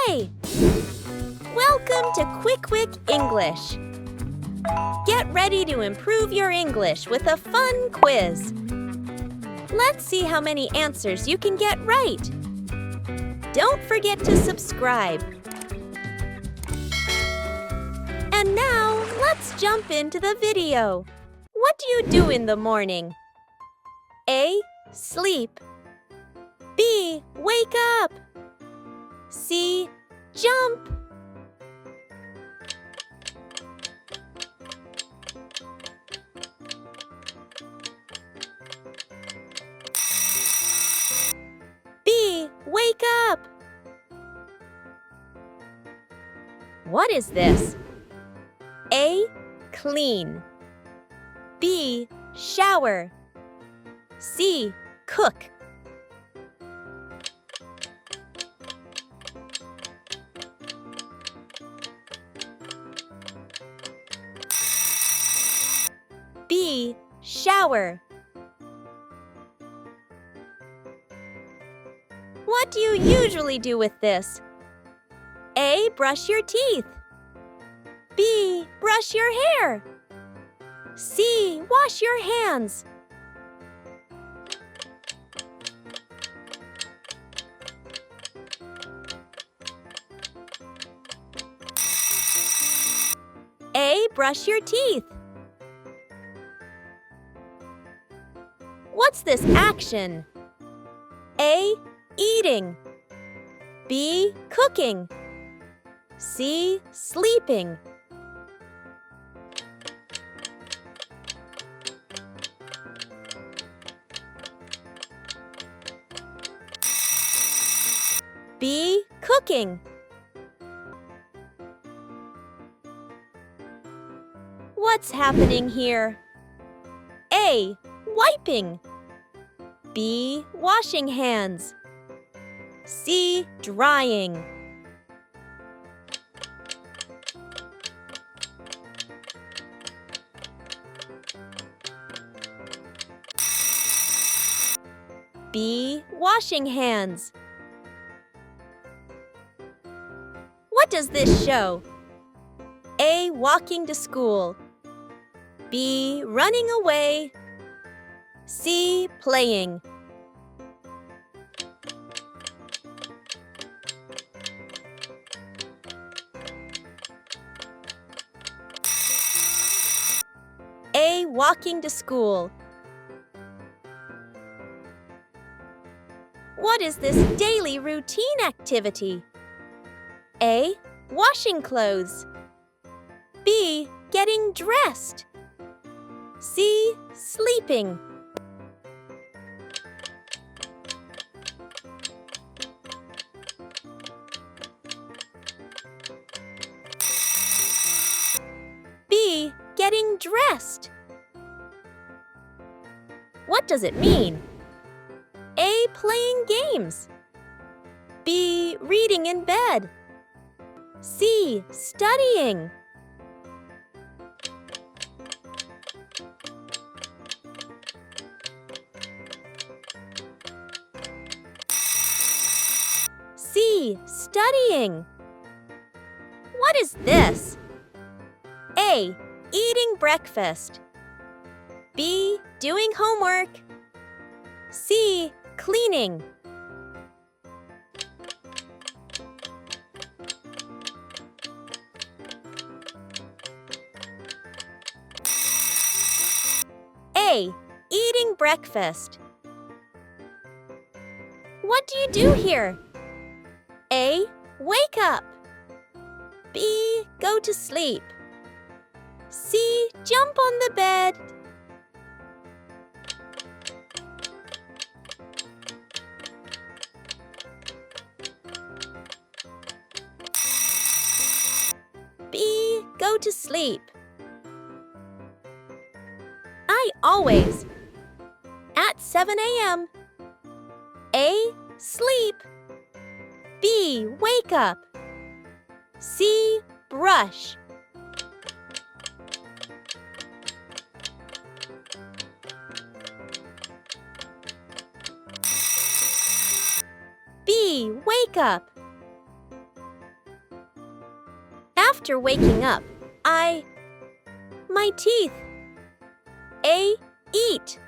Hooray! Welcome to Quick English. Get ready to improve your English with a fun quiz. Let's see how many answers you can get right. Don't forget to subscribe. And now, let's jump into the video. What do you do in the morning? A. Sleep. B. Wake up. C. Jump. B. Wake up. What is this? A. Clean. B. Shower. C. Cook. B. Shower. What do you usually do with this? A. Brush your teeth. B. Brush your hair. C. Wash your hands. A. Brush your teeth. What's this action? A. Eating. B. Cooking. C. Sleeping. B. Cooking. What's happening here? A. Wiping. B. Washing hands. C. Drying. B. Washing hands. What does this show? A. Walking to school. B. Running away. C. Playing. A. Walking to school. What is this daily routine activity? A. Washing clothes. B. Getting dressed. C. Sleeping. B. Getting dressed. What does it mean? A. Playing games. B. Reading in bed. C. Studying. C. Studying. What is this? A. Eating breakfast. B. Doing homework. C. Cleaning. A. Eating breakfast. What do you do here? A. Wake up. B. Go to sleep. C. Jump on the bed. B. Go to sleep. I always. At 7 a.m. A. Sleep. B. Wake up. C. Brush. B. Wake up. After waking up, my teeth. A. Eat.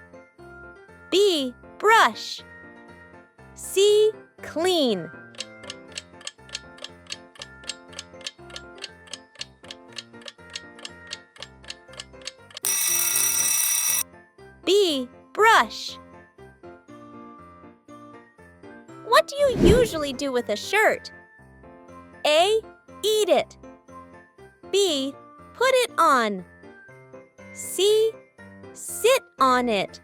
B. Brush. C. Clean. B. Brush. What do you usually do with a shirt? A. Eat it. B. Put it on. C. Sit on it.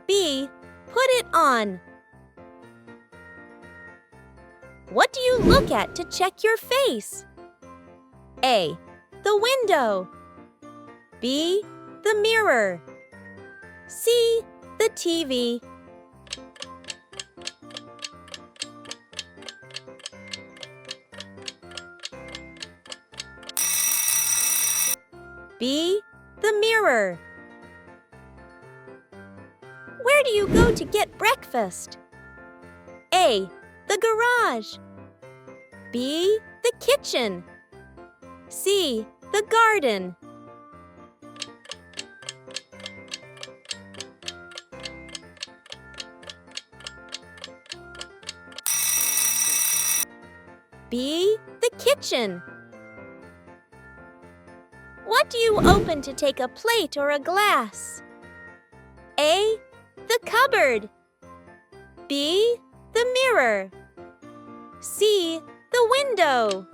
B. Put it on. What do you look at to check your face? A. The window. B. The mirror. C. The TV. B. The mirror. Where do you go to get breakfast? A. The garage. B. The kitchen. C. The garden. B. The kitchen. What do you open to take a plate or a glass? A. The cupboard. B. The mirror. C. The window.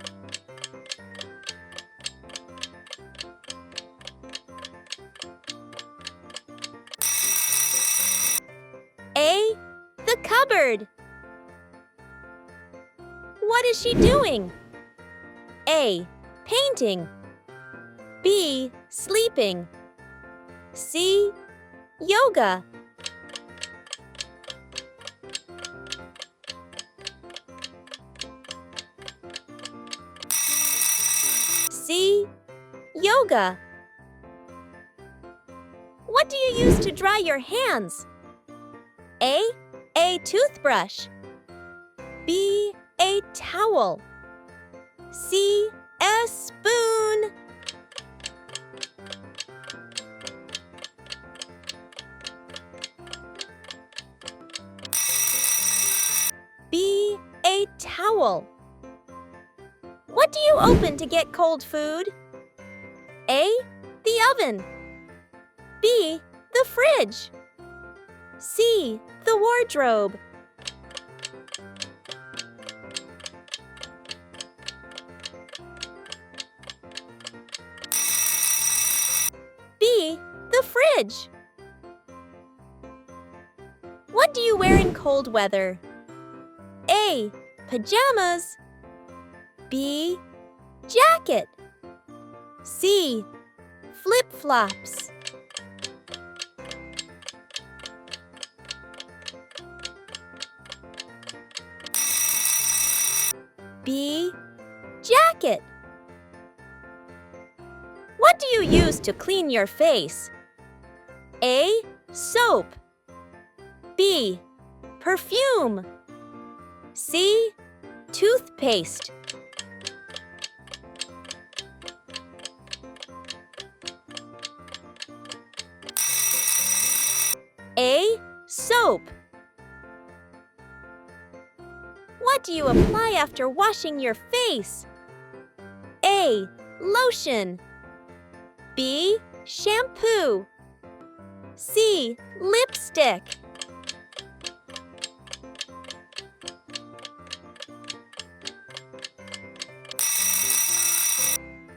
A. The cupboard. What is she doing? A. Painting. B. Sleeping. C. Yoga. C. Yoga. What do you use to dry your hands? A toothbrush. B. A towel. C. A spoon. B. A towel. What do you open to get cold food? A. The oven. B. The fridge. C. The wardrobe. B. The fridge. What do you wear in cold weather? A. Pajamas. B. Jacket. C. Flip-flops. B. Jacket. What do you use to clean your face? A. Soap. B. Perfume. C. Toothpaste. A. Soap. What do you apply after washing your face? A. Lotion. B. Shampoo. C. Lipstick.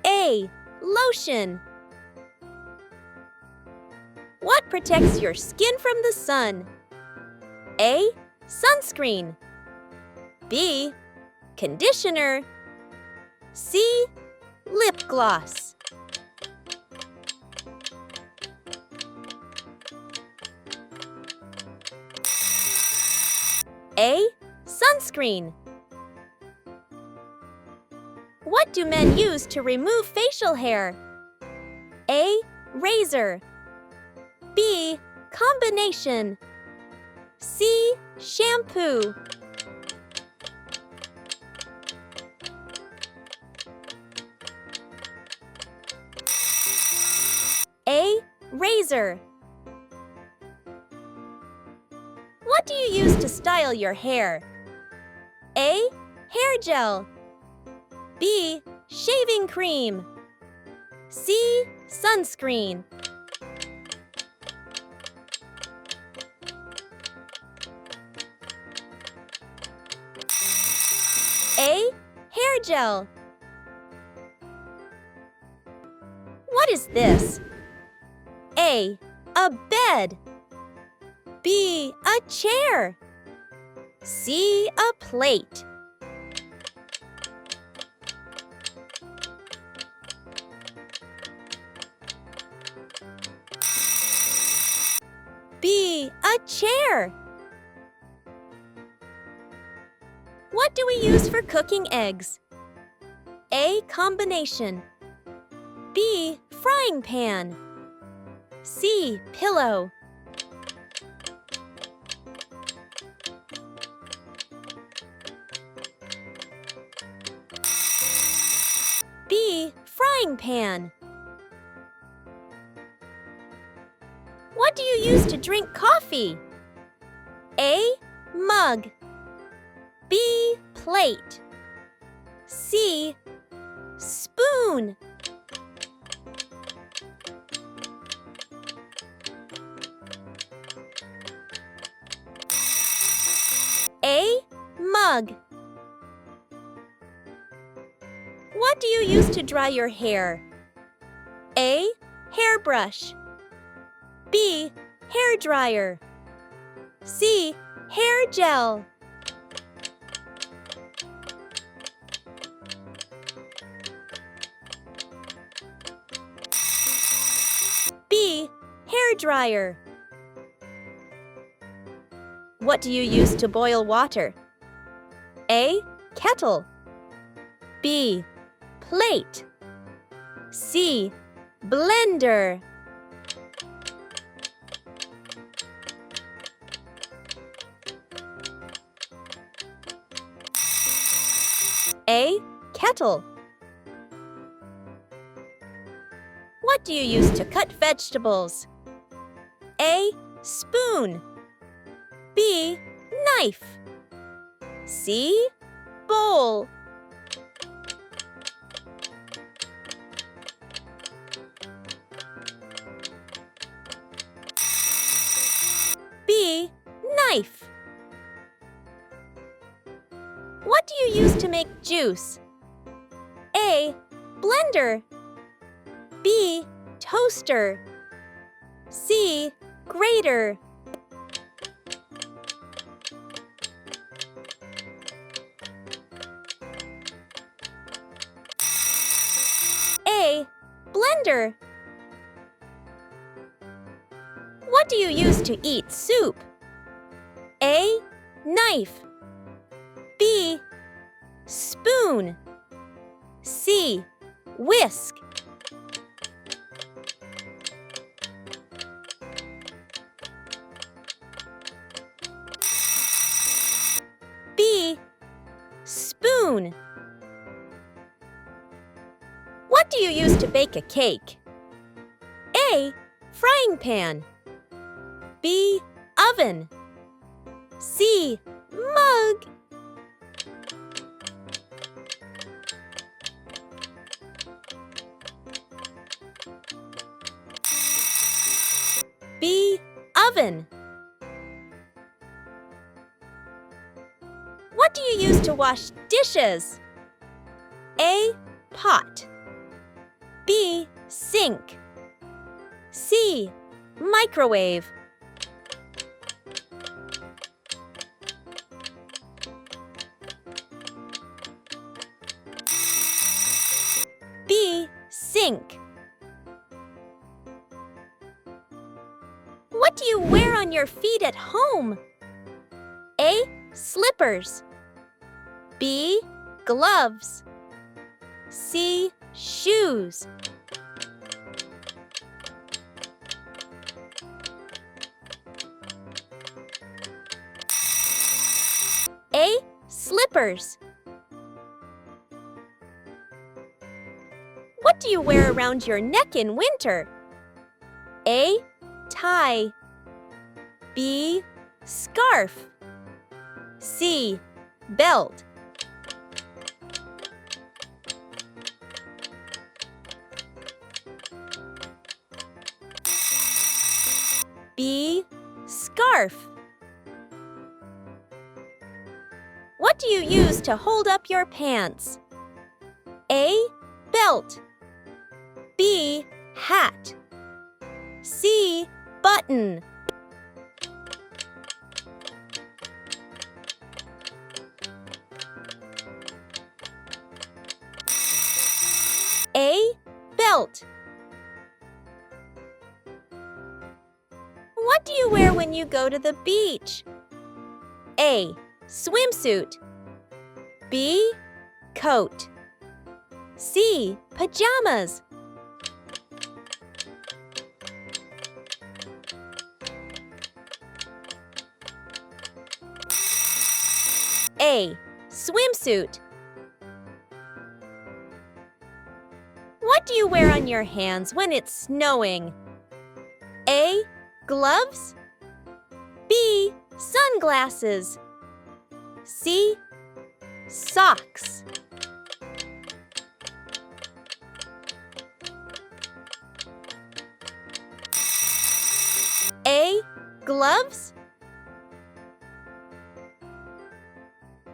A. Lotion. What protects your skin from the sun? A. Sunscreen. B. Conditioner. C. Lip gloss. A. Sunscreen. What do men use to remove facial hair? A. Razor. B. Combination. C. Shampoo. A. Razor. What do you use to style your hair? A. Hair gel. B. Shaving cream. C. Sunscreen. A. Hair gel. What is this? A. A bed. B. A chair. C. A plate. B. A chair. What do we use for cooking eggs? A. Combination. B. Frying pan. C. Pillow. B. Frying pan. What do you use to drink coffee? A. Mug. B. Plate. C. Spoon. A. Mug. What do you use to dry your hair? A. Hairbrush. B. Hair dryer. C. Hair gel. B. Hair dryer. What do you use to boil water? A. Kettle. B. Plate. C. Blender. A. Kettle. What do you use to cut vegetables? A. Spoon. B. Knife. C. Bowl. B. Knife. What do you use to make juice? A. Blender. B. Toaster. C. Grater. A. Blender. What do you use to eat soup? A. Knife. B. Spoon. C. Whisk. B. Spoon. What do you use to bake a cake? A. Frying pan. B. Oven. C. Mug. B. Oven. What do you use to wash dishes? A. Pot. B. Sink. C. Microwave. B. Sink. What do you wear on your feet at home? A. Slippers. B. Gloves. C. Shoes. slippers. What do you wear around your neck in winter? A. Tie. B. Scarf. C. Belt. B. Scarf. What do you use to hold up your pants? A. Belt. B. Hat. C. Button. A. Belt. What do you wear when you go to the beach? A. Swimsuit. B. Coat. C. Pajamas. A. Swimsuit. What do you wear on your hands when it's snowing? A. Gloves. B. Sunglasses. C. Socks. A. Gloves.